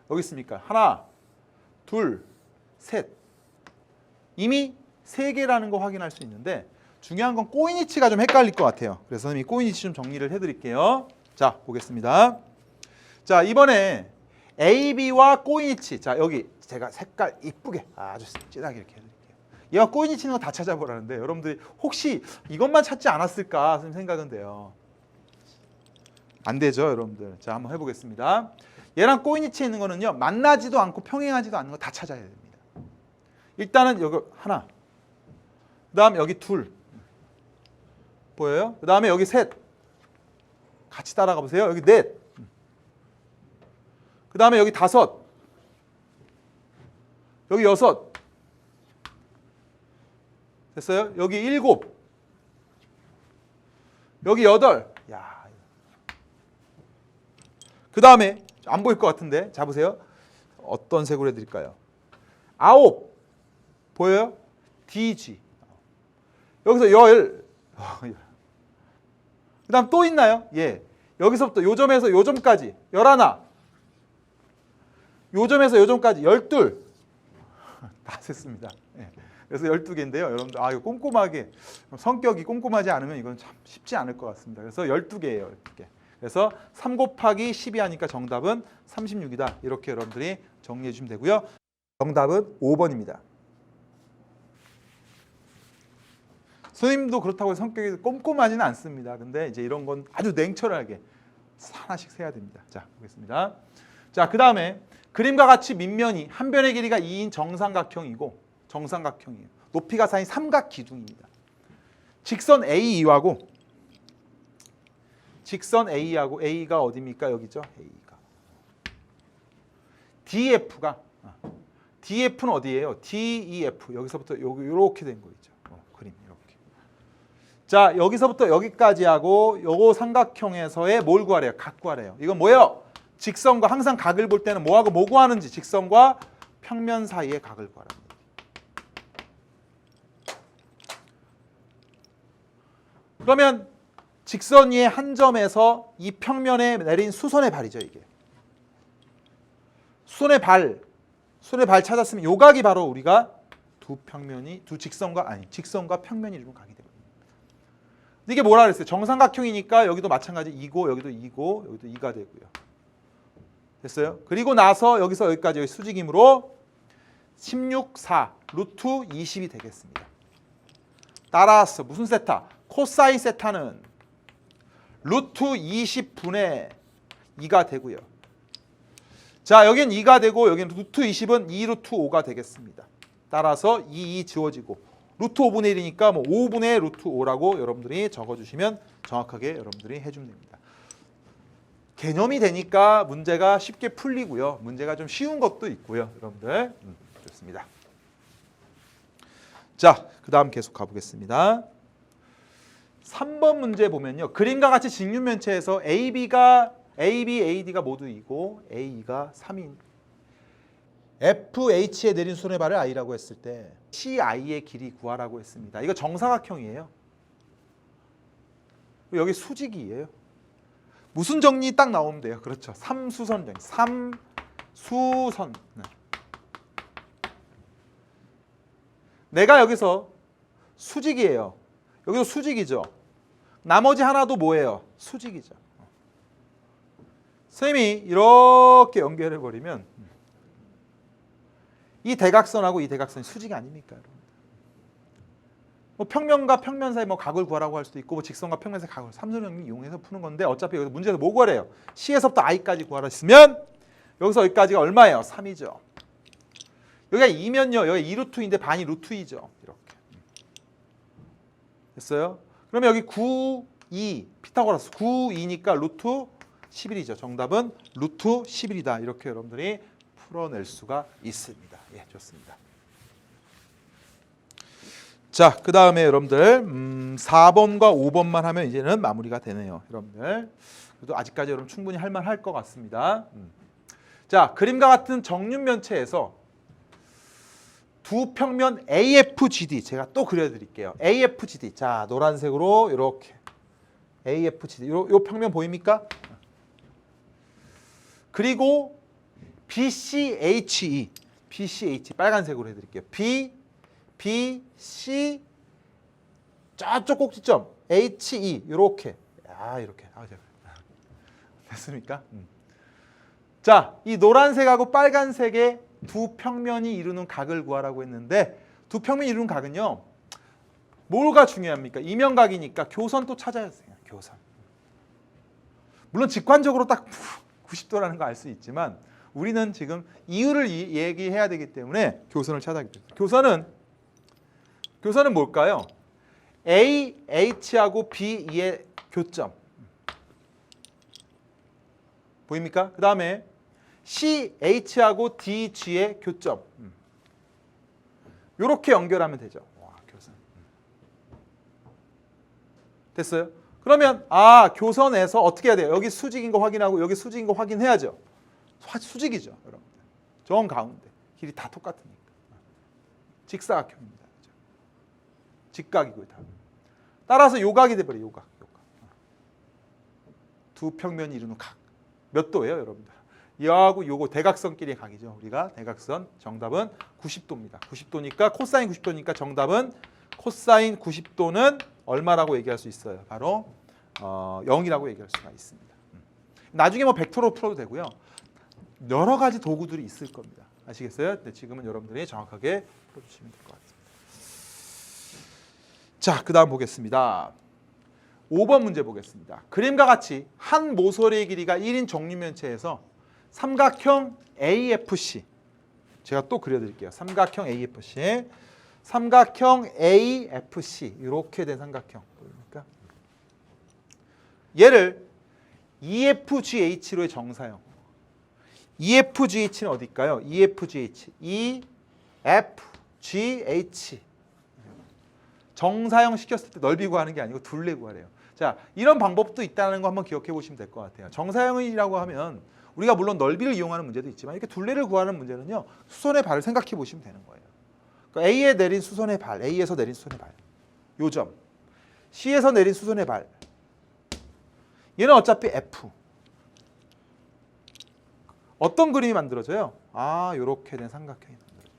여기 있습니까? 하나, 둘, 셋. 이미 세 개라는 거 확인할 수 있는데 중요한 건 꼬인위치가 좀 헷갈릴 것 같아요. 그래서 선생님이 꼬인위치 좀 정리를 해드릴게요. 자, 보겠습니다. 자, 이번에 AB와 꼬인위치. 자, 여기 제가 색깔 이쁘게 아주 진하게 이렇게 해드릴게요. 얘가 꼬인위치 있는 거 다 찾아보라는데 여러분들이 혹시 이것만 찾지 않았을까 생각은 돼요. 안 되죠, 여러분들. 자, 한번 해보겠습니다. 얘랑 꼬인위치에 있는 거는요, 만나지도 않고 평행하지도 않는 거 다 찾아야 됩니다. 일단은 여기 하나, 그 다음에 여기 둘 보여요? 그 다음에 여기 셋, 같이 따라가 보세요. 여기 넷, 그 다음에 여기 다섯, 여기 여섯, 됐어요? 여기 일곱, 여기 여덟. 야, 그 다음에 안 보일 것 같은데, 자 보세요. 어떤 색으로 해드릴까요? 아홉 보여요? DG. 여기서 열. 그 다음 또 있나요? 예. 여기서부터 요 점에서 요 점까지 11. 요 점에서 요 점까지 12. 다 셌습니다. 예. 그래서 12개인데요. 여러분들 이거 꼼꼼하게 성격이 꼼꼼하지 않으면 이건 참 쉽지 않을 것 같습니다. 그래서 12개예요. 12개. 그래서 3 곱하기 12 하니까 정답은 36이다. 이렇게 여러분들이 정리해 주시면 되고요. 정답은 5번입니다. 선생님도 그렇다고 해서 성격이 꼼꼼하지는 않습니다. 근데 이제 이런 건 아주 냉철하게 하나씩 세야 됩니다. 자, 보겠습니다. 자, 그 다음에 그림과 같이 밑면이 한 변의 길이가 2인 정삼각형이고 정삼각형이에요. 높이가 4인 삼각 기둥입니다. 직선 AE하고 A가 어디입니까? 여기죠. A가. DF는 어디예요? DEF. 여기서부터 이렇게 된 거 있죠. 그림 이렇게. 자, 여기서부터 여기까지 하고 요거 삼각형에서의 뭘 구하래요? 각 구하래요. 이건 뭐예요? 직선과 항상 각을 볼 때는 뭐하고 뭐 구하는지 직선과 평면 사이의 각을 구하랍니다. 그러면 직선 위의 한 점에서 이 평면에 내린 수선의 발이죠, 이게. 수선의 발 찾았으면 요 각이 바로 우리가 직선과 평면이 이루는 각이 되거든요. 이게 뭐라 그랬어요? 정삼각형이니까 여기도 마찬가지 2고 여기도 2고 여기도 2가 되고요. 됐어요? 그리고 나서 여기서 여기까지 수직이므로 16, 4, 루트 20이 되겠습니다. 따라서 무슨 세타? 코사인 세타는 루트 20분의 2가 되고요. 자, 여기는 2가 되고 여기는 루트 20은 2 루트 5가 되겠습니다. 따라서 2 지워지고 루트 5분의 1이니까 뭐 5분의 루트 5라고 여러분들이 적어주시면 정확하게 여러분들이 해주면 됩니다. 개념이 되니까 문제가 쉽게 풀리고요. 문제가 좀 쉬운 것도 있고요. 여러분들 좋습니다. 자, 그 다음 계속 가보겠습니다. 3번 문제 보면요. 그림과 같이 직육면체에서 AB, AD가 모두 2고 AE가 3인 FH에 내린 수선의 발을 I라고 했을 때 CI의 길이 구하라고 했습니다. 이거 정사각형이에요. 여기 수직이에요. 무슨 정리 딱 나오면 돼요. 그렇죠. 3수선 정리. 3수선. 내가 여기서 수직이에요. 여기서 수직이죠. 나머지 하나도 뭐예요? 수직이죠. 선생님이 이렇게 연결해버리면 이 대각선하고 이 대각선이 수직이 아닙니까? 뭐 평면과 평면 사이 뭐 각을 구하라고 할 수도 있고 뭐 직선과 평면 사이 각을 삼선형을 이용해서 푸는 건데 어차피 여기서 문제에서 뭐 구하래요? C에서부터 I까지 구하라 했으면 여기서 여기까지가 얼마예요? 3이죠. 여기가 2면요. 여기 2루트인데 반이 루트2죠. 이렇게. 됐어요? 그러면 여기 9, 2 피타고라스 9, 2니까 루트 11이죠. 정답은 루트 11이다. 이렇게 여러분들이 풀어낼 수가 있습니다. 예, 좋습니다. 자, 그 다음에 여러분들 4번과 5번만 하면 이제는 마무리가 되네요. 여러분들. 그래도 아직까지 여러분 충분히 할만할 것 같습니다. 자, 그림과 같은 정육면체에서 두 평면 AFGD 제가 또 그려드릴게요. AFGD. 자, 노란색으로 이렇게 AFGD. 요 평면 보입니까? 그리고 BCHE. BCH 빨간색으로 해드릴게요. BC 저쪽 꼭지점 HE 이렇게 이렇게 됐습니까? 자, 이 노란색하고 빨간색의 두 평면이 이루는 각을 구하라고 했는데 두 평면이 이루는 각은요 뭐가 중요합니까? 이면각이니까 교선 또 찾아야 돼요. 교선. 물론 직관적으로 딱 90도라는 거 알 수 있지만 우리는 지금 이유를 얘기해야 되기 때문에 교선을 찾아야 됩니다. 교선은 뭘까요? AH하고 BE의 교점. 보입니까? 그 다음에 CH하고 DG의 교점. 이렇게 연결하면 되죠. 와, 교선. 됐어요? 그러면 교선에서 어떻게 해야 돼요? 여기 수직인 거 확인하고 여기 수직인 거 확인해야죠. 수직이죠, 여러분들. 정 가운데. 길이 다 똑같으니까. 직사각형입니다. 그렇죠? 직각이고요, 다. 따라서 요각이 돼 버려요, 요각. 두 평면이 이루는 각. 몇 도예요, 여러분들? 이하고 요거 대각선끼리의 각이죠. 우리가 대각선 정답은 90도입니다. 90도니까 코사인 90도니까 정답은 코사인 90도는 얼마라고 얘기할 수 있어요? 바로 0이라고 얘기할 수가 있습니다. 나중에 뭐 벡터로 풀어도 되고요. 여러 가지 도구들이 있을 겁니다. 아시겠어요? 근데 지금은 여러분들이 정확하게 풀어주시면 될 것 같습니다. 자, 그 다음 보겠습니다. 5번 문제 보겠습니다. 그림과 같이 한 모서리의 길이가 1인 정육면체에서 삼각형 AFC 제가 또 그려드릴게요. 삼각형 AFC 이렇게 된 삼각형 보입니까? 얘를 EFGH로의 정사형. EFGH는 어디일까요? EFGH 정사형 시켰을 때 넓이 구하는 게 아니고 둘레 구하래요. 자, 이런 방법도 있다는 거 한번 기억해 보시면 될 것 같아요. 정사형이라고 하면 우리가 물론 넓이를 이용하는 문제도 있지만 이렇게 둘레를 구하는 문제는요. 수선의 발을 생각해 보시면 되는 거예요. 그러니까 A에 내린 수선의 발, A에서 내린 수선의 발. 요 점. C에서 내린 수선의 발. 얘는 어차피 F. 어떤 그림이 만들어져요? 요렇게 된 삼각형이 만들어져요.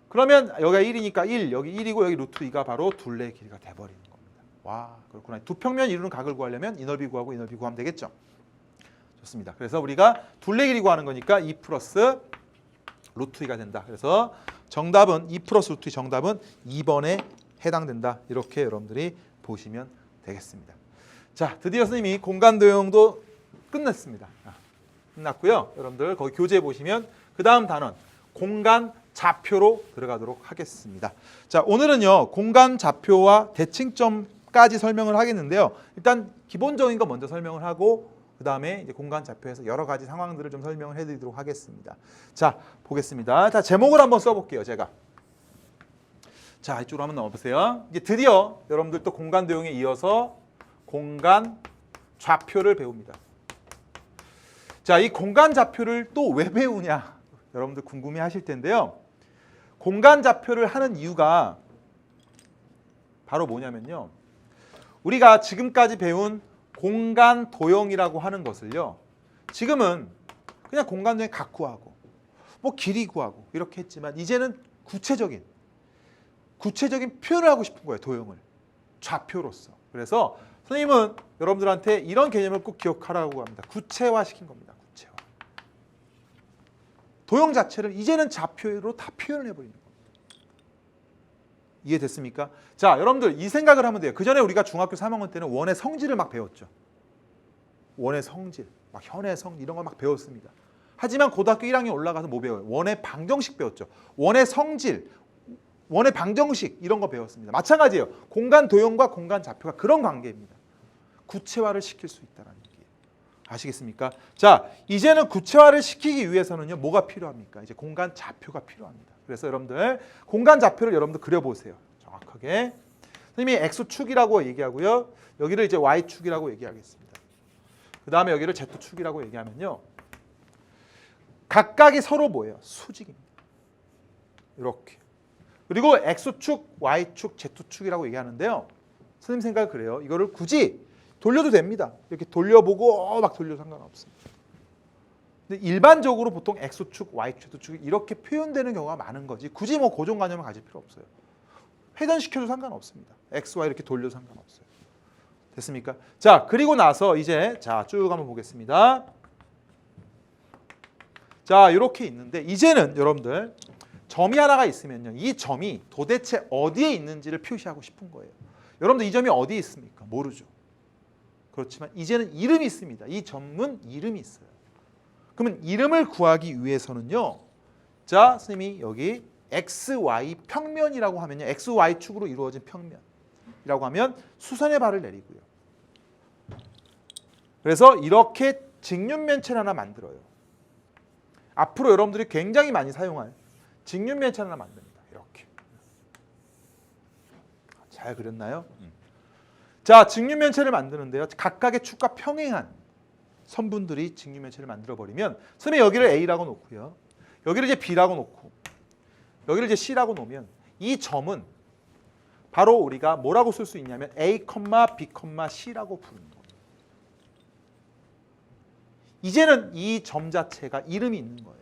그러면 여기가 1이니까 1, 여기 1이고 여기 루트 2가 바로 둘레의 길이가 돼버리는 겁니다. 와, 그렇구나. 두 평면 이루는 각을 구하려면 이 넓이 구하고 이 넓이 구하면 되겠죠? 좋습니다. 그래서 우리가 둘레 길이 구하는 거니까 2 플러스 루트 2가 된다. 그래서 정답은 2 플러스 루트 2 정답은 2번에 해당된다. 이렇게 여러분들이 보시면 되겠습니다. 자, 드디어 선생님이 공간 도형도 끝냈습니다. 끝났고요. 여러분들 거기 교재 보시면 그 다음 단원 공간 좌표로 들어가도록 하겠습니다. 자, 오늘은요 공간 좌표와 대칭점까지 설명을 하겠는데요. 일단 기본적인 거 먼저 설명을 하고 그 다음에 이제 공간 좌표에서 여러 가지 상황들을 좀 설명을 해드리도록 하겠습니다. 자, 보겠습니다. 자, 제목을 한번 써볼게요. 제가. 자, 이쪽으로 한번 넣어보세요. 이제 드디어 여러분들 또 공간 도형에 이어서 공간 좌표를 배웁니다. 자, 이 공간 좌표를 또 왜 배우냐? 여러분들 궁금해 하실 텐데요. 공간 좌표를 하는 이유가 바로 뭐냐면요. 우리가 지금까지 배운 공간 도형이라고 하는 것을요. 지금은 그냥 공간 도형 각 구하고 뭐 길이 구하고 이렇게 했지만 이제는 구체적인 표현을 하고 싶은 거예요. 도형을. 좌표로서. 그래서 선생님은 여러분들한테 이런 개념을 꼭 기억하라고 합니다. 구체화시킨 겁니다. 구체화. 도형 자체를 이제는 좌표로 다 표현을 해버리는 겁니다. 이해됐습니까? 자, 여러분들 이 생각을 하면 돼요. 그 전에 우리가 중학교 3학년 때는 원의 성질을 막 배웠죠. 원의 성질, 막 현의 성질 이런 걸 막 배웠습니다. 하지만 고등학교 1학년 올라가서 뭐 배워요? 원의 방정식 배웠죠. 원의 성질, 원의 방정식 이런 거 배웠습니다. 마찬가지예요. 공간 도형과 공간 좌표가 그런 관계입니다. 구체화를 시킬 수 있다는 얘기예요. 아시겠습니까? 자, 이제는 구체화를 시키기 위해서는요. 뭐가 필요합니까? 이제 공간 좌표가 필요합니다. 그래서 여러분들 공간 좌표를 여러분들 그려보세요. 정확하게. 선생님이 X축이라고 얘기하고요. 여기를 이제 Y축이라고 얘기하겠습니다. 그 다음에 여기를 Z축이라고 얘기하면요. 각각이 서로 뭐예요? 수직입니다. 이렇게. 그리고 X축, Y축, Z축이라고 얘기하는데요. 선생님 생각은 그래요. 이거를 굳이 돌려도 됩니다. 이렇게 돌려보고 막 돌려도 상관없습니다. 근데 일반적으로 보통 X축, Y축, Z축이 이렇게 표현되는 경우가 많은 거지 굳이 뭐 고정관념을 가질 필요 없어요. 회전시켜도 상관없습니다. X, Y 이렇게 돌려도 상관없어요. 됐습니까? 자, 그리고 나서 이제 자, 쭉 한번 보겠습니다. 자, 이렇게 있는데 이제는 여러분들 점이 하나가 있으면요. 이 점이 도대체 어디에 있는지를 표시하고 싶은 거예요. 여러분들 이 점이 어디에 있습니까? 모르죠. 그렇지만 이제는 이름이 있습니다. 이 점은 이름이 있어요. 그러면 이름을 구하기 위해서는요. 자, 선생님이 여기 XY 평면이라고 하면요. XY축으로 이루어진 평면이라고 하면 수선의 발을 내리고요. 그래서 이렇게 직륜면체를 하나 만들어요. 앞으로 여러분들이 굉장히 많이 사용할 직륜면체를 하나 만듭니다. 이렇게. 잘 그렸나요? 자, 직륜면체를 만드는데요. 각각의 축과 평행한 선분들이 직륜면체를 만들어버리면 선생님 여기를 A라고 놓고요. 여기를 이제 B라고 놓고 여기를 이제 C라고 놓으면 이 점은 바로 우리가 뭐라고 쓸 수 있냐면 A, B, C라고 부르는 거예요. 이제는 이 점 자체가 이름이 있는 거예요.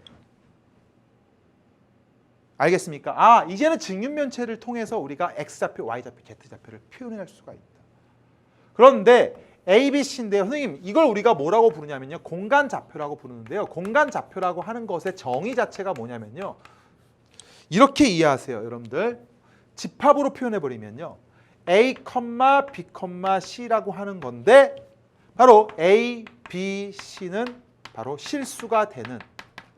알겠습니까? 아, 이제는 직륜면체를 통해서 우리가 X좌표, Y좌표, Z좌표를 표현할 수가 있다. 그런데 A, B, C인데요. 선생님 이걸 우리가 뭐라고 부르냐면요. 공간좌표라고 부르는데요. 공간좌표라고 하는 것의 정의 자체가 뭐냐면요. 이렇게 이해하세요. 여러분들. 집합으로 표현해버리면요. A, B, C라고 하는 건데 바로 A, B, C는 바로 실수가 되는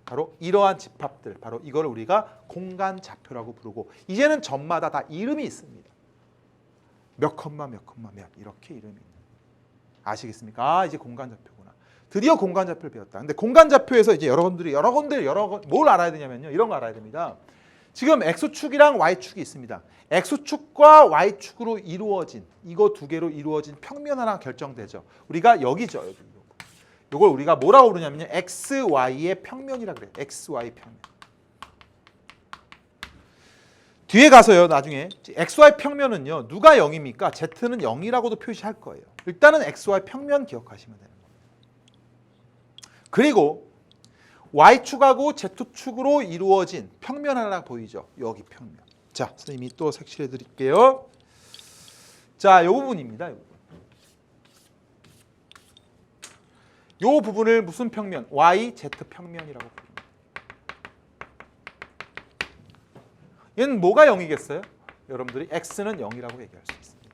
바로 이러한 집합들. 바로 이걸 우리가 공간좌표라고 부르고 이제는 점마다 다 이름이 있습니다. 몇 컴마 몇 이렇게 이름이 있는. 아시겠습니까? 아, 이제 공간좌표구나. 드디어 공간좌표를 배웠다. 근데 공간좌표에서 이제 여러분들이 뭘 알아야 되냐면요. 이런 거 알아야 됩니다. 지금 X축이랑 Y축이 있습니다. X축과 Y축으로 이루어진 이거 두 개로 이루어진 평면 하나 결정되죠. 우리가 여기죠. 여기. 이걸 우리가 뭐라고 부르냐면요. XY의 평면이라 그래요. XY 평면. 뒤에 가서요. 나중에 XY 평면은요. 누가 0입니까? Z는 0이라고도 표시할 거예요. 일단은 XY 평면 기억하시면 되는 겁니다. 그리고 Y축하고 Z축으로 이루어진 평면 하나 보이죠? 여기 평면. 자, 선생님이 또 색칠해 드릴게요. 자, 이 부분입니다. 이 부분을 무슨 평면? YZ 평면이라고 부릅니다. 얘는 뭐가 0이겠어요? 여러분들이 X는 0이라고 얘기할 수 있습니다.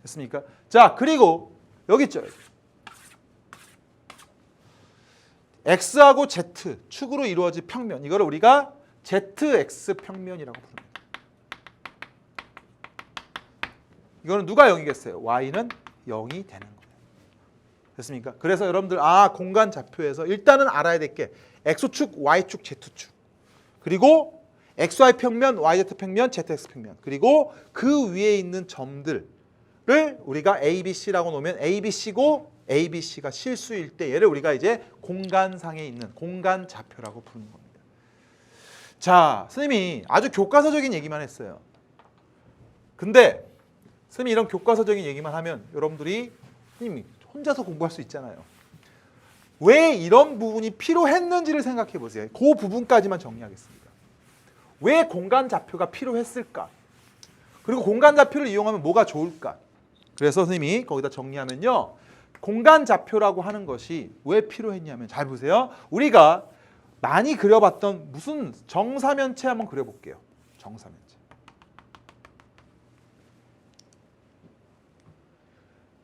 됐습니까? 자, 그리고 여기 있죠. X하고 Z 축으로 이루어진 평면. 이거를 우리가 ZX 평면이라고 부릅니다. 이거는 누가 0이겠어요? Y는 0이 되는 거예요. 됐습니까? 그래서 여러분들 공간 좌표에서 일단은 알아야 될 게 X축, Y축, Z축. 그리고 XY 평면, YZ 평면, ZX 평면. 그리고 그 위에 있는 점들을 우리가 A, B, C라고 놓으면 A, B, C고 A, B, C가 실수일 때 얘를 우리가 이제 공간상에 있는 공간 좌표라고 부르는 겁니다. 자, 선생님이 아주 교과서적인 얘기만 했어요. 근데 선생님이 이런 교과서적인 얘기만 하면 여러분들이 선생님이 혼자서 공부할 수 있잖아요. 왜 이런 부분이 필요했는지를 생각해 보세요. 그 부분까지만 정리하겠습니다. 왜 공간 좌표가 필요했을까? 그리고 공간 좌표를 이용하면 뭐가 좋을까? 그래서 선생님이 거기다 정리하면요. 공간 좌표라고 하는 것이 왜 필요했냐면 잘 보세요. 우리가 많이 그려봤던 무슨 정사면체 한번 그려볼게요. 정사면체.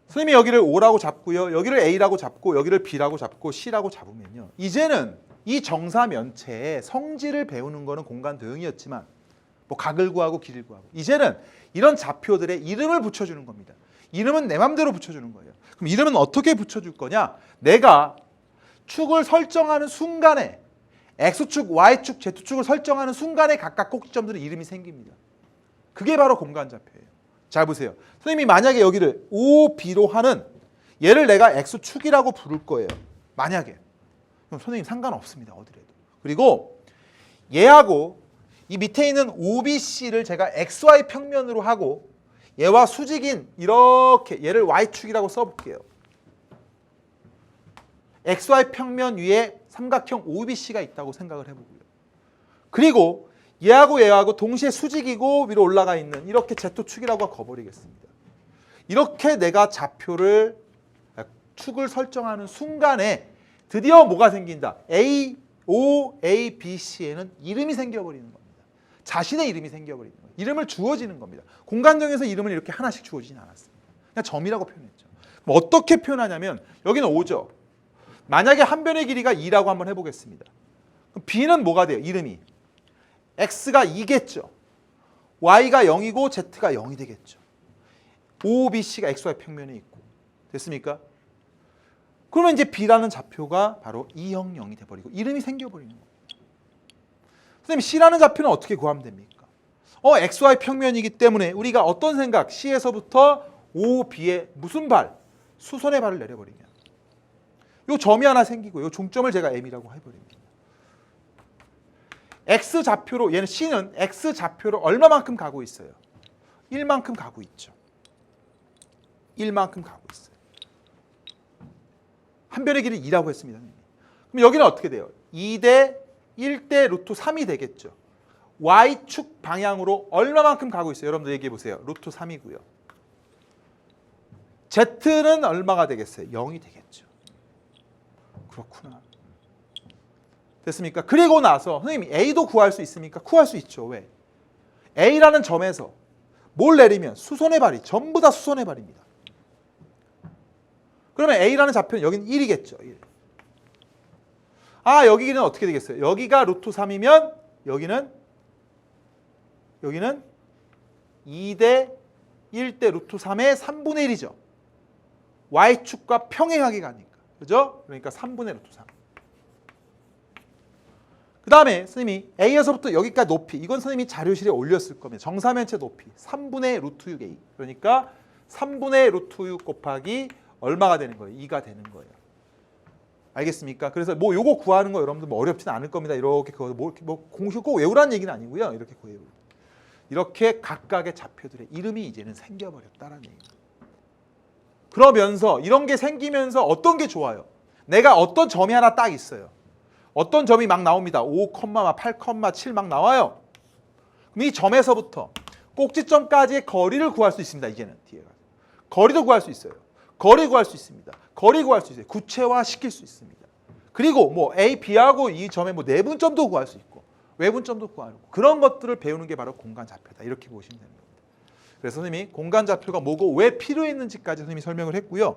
선생님이 여기를 O라고 잡고요. 여기를 A라고 잡고 여기를 B라고 잡고 C라고 잡으면요. 이제는 이 정사면체의 성질을 배우는 거는 공간 도형이었지만 뭐 각을 구하고 길이를 구하고 이제는 이런 좌표들의 이름을 붙여주는 겁니다. 이름은 내 맘대로 붙여주는 거예요. 그럼 이름은 어떻게 붙여줄 거냐? 내가 축을 설정하는 순간에 X축, Y축, Z축을 설정하는 순간에 각각 꼭지점들의 이름이 생깁니다. 그게 바로 공간 좌표예요. 잘 보세요. 선생님이 만약에 여기를 OB로 하는 얘를 내가 X축이라고 부를 거예요. 만약에. 그럼 선생님 상관없습니다. 어디래도. 그리고 얘하고 이 밑에 있는 OBC를 제가 XY 평면으로 하고 얘와 수직인 이렇게 얘를 Y축이라고 써볼게요. XY 평면 위에 삼각형 OBC가 있다고 생각을 해보고요. 그리고 얘하고 동시에 수직이고 위로 올라가 있는 이렇게 Z축이라고 거버리겠습니다. 이렇게 내가 좌표를 축을 설정하는 순간에 드디어 뭐가 생긴다? A, O, A, B, C에는 이름이 생겨버리는 겁니다. 자신의 이름이 생겨버리는 거예요. 이름을 주어지는 겁니다. 공간정에서 이름을 이렇게 하나씩 주어지진 않았습니다. 그냥 점이라고 표현했죠. 그럼 어떻게 표현하냐면 여기는 5죠. 만약에 한 변의 길이가 2라고 한번 해보겠습니다. 그럼 B는 뭐가 돼요? 이름이. X가 2겠죠. Y가 0이고 Z가 0이 되겠죠. O, B, C가 XY 평면에 있고. 됐습니까? 그러면 이제 B라는 좌표가 바로 2형 0이 돼버리고 이름이 생겨버리는 거예요. 선생님 C라는 좌표는 어떻게 구하면 됩니까? XY 평면이기 때문에 우리가 어떤 생각? C에서부터 O, B에 무슨 발? 수선의 발을 내려버리면 요 점이 하나 생기고 요 중점을 제가 M이라고 해버립니다. X 좌표로 얘는 C는 X 좌표로 얼마만큼 가고 있어요? 1만큼 가고 있죠. 1만큼 가고 있어요. 한 변의 길이 2라고 했습니다. 그럼 여기는 어떻게 돼요? 2대 1대 루트 3이 되겠죠. Y축 방향으로 얼마만큼 가고 있어요? 여러분들 얘기해 보세요. 루트 3이고요. Z는 얼마가 되겠어요? 0이 되겠죠. 그렇구나. 됐습니까? 그리고 나서 선생님 A도 구할 수 있습니까? 구할 수 있죠. 왜? A라는 점에서 뭘 내리면 수선의 발이 전부 다 수선의 발입니다. 그러면 A라는 좌표는 여기는 1이겠죠. 1. 아, 여기는 어떻게 되겠어요? 여기가 루트 3이면 여기는 2대 1대 루트 3의 3분의 1이죠. Y축과 평행하게 가니까. 그죠? 그러니까 3분의 루트 3. 그 다음에 선생님이 A에서부터 여기까지 높이, 이건 선생님이 자료실에 올렸을 겁니다. 정사면체 높이 3분의 루트 6A. 그러니까 3분의 루트 6 곱하기 얼마가 되는 거예요? 2가 되는 거예요. 알겠습니까? 그래서 뭐 요거 구하는 거 여러분들 뭐 어렵진 않을 겁니다. 이렇게 뭐 공식 꼭 외우라는 얘기는 아니고요. 이렇게 구해요. 이렇게 각각의 좌표들의 이름이 이제는 생겨버렸다는 얘기예요. 그러면서 이런 게 생기면서 어떤 게 좋아요? 내가 어떤 점이 하나 딱 있어요. 어떤 점이 막 나옵니다. 5, 8, 7 막 나와요. 그럼 이 점에서부터 꼭지점까지의 거리를 구할 수 있습니다. 이제는 뒤에 가서. 거리도 구할 수 있어요. 거리 구할 수 있습니다. 거리 구할 수 있어요. 구체화 시킬 수 있습니다. 그리고 뭐 A, B하고 이 점의 뭐 내분점도 구할 수 있고 외분점도 구하고 그런 것들을 배우는 게 바로 공간 좌표다. 이렇게 보시면 됩니다. 그래서 선생님이 공간 좌표가 뭐고 왜 필요했는지까지 선생님이 설명을 했고요.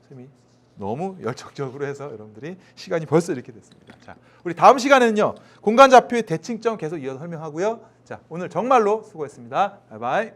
선생님이 너무 열정적으로 해서 여러분들이 시간이 벌써 이렇게 됐습니다. 자, 우리 다음 시간에는요. 공간 좌표의 대칭점 계속 이어서 설명하고요. 자, 오늘 정말로 수고했습니다. 바이바이.